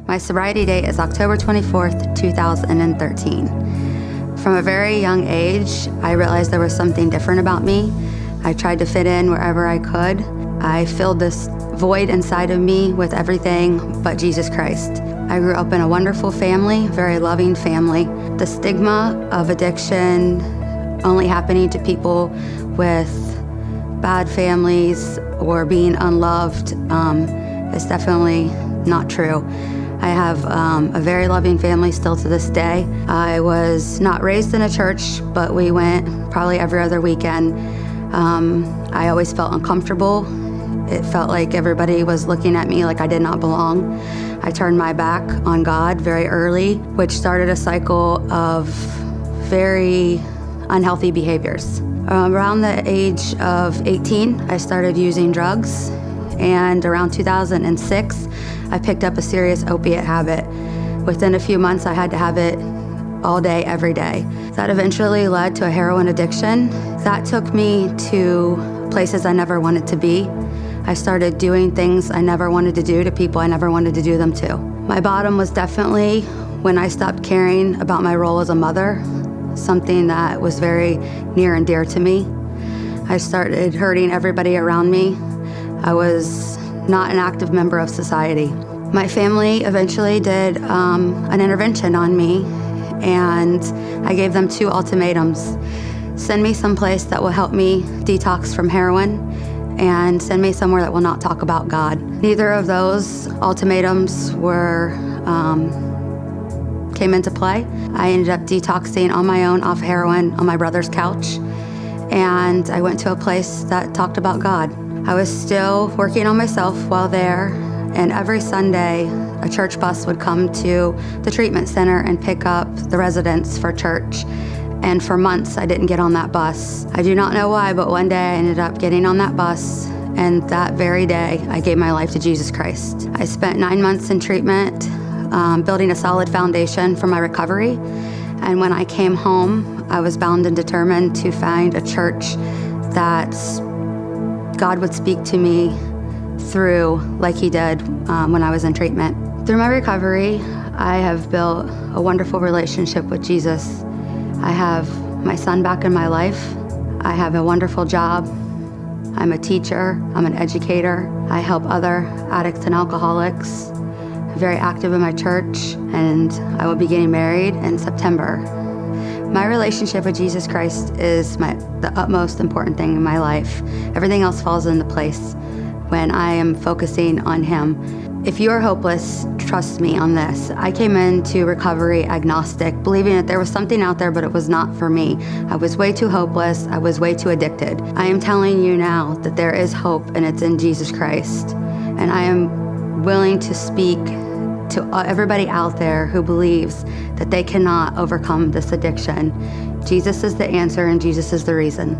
My sobriety date is October 24th, 2013. From a very young age, I realized there was something different about me. I tried to fit in wherever I could. I filled this void inside of me with everything but Jesus Christ. I grew up in a wonderful family, very loving family. The stigma of addiction only happening to people with bad families or being unloved is definitely not true. I have a very loving family still to this day. I was not raised in a church, but we went probably every other weekend. I always felt uncomfortable. It felt like everybody was looking at me like I did not belong. I turned my back on God very early, which started a cycle of very unhealthy behaviors. Around the age of 18, I started using drugs, and around 2006, I picked up a serious opiate habit. Within a few months, I had to have it all day, every day. That eventually led to a heroin addiction. That took me to places I never wanted to be. I started doing things I never wanted to do to people I never wanted to do them to. My bottom was definitely when I stopped caring about my role as a mother, something that was very near and dear to me. I started hurting everybody around me. I was not an active member of society. My family eventually did an intervention on me, and I gave them 2 ultimatums. Send me someplace that will help me detox from heroin, and send me somewhere that will not talk about God. Neither of those ultimatums came into play. I ended up detoxing on my own off heroin on my brother's couch, and I went to a place that talked about God. I was still working on myself while there, and every Sunday, a church bus would come to the treatment center and pick up the residents for church. And for months, I didn't get on that bus. I do not know why, but one day I ended up getting on that bus, and that very day, I gave my life to Jesus Christ. I spent 9 months in treatment, building a solid foundation for my recovery. And when I came home, I was bound and determined to find a church that God would speak to me through like he did when I was in treatment. Through my recovery, I have built a wonderful relationship with Jesus. I have my son back in my life. I have a wonderful job. I'm a teacher. I'm an educator. I help other addicts and alcoholics. I'm very active in my church, and I will be getting married in September. My relationship with Jesus Christ is the utmost important thing in my life. Everything else falls into place when I am focusing on him. If you are hopeless, trust me on this. I came into recovery agnostic, believing that there was something out there, but it was not for me. I was way too hopeless. I was way too addicted. I am telling you now that there is hope, and it's in Jesus Christ. And I am willing to speak to everybody out there who believes that they cannot overcome this addiction. Jesus is the answer, and Jesus is the reason.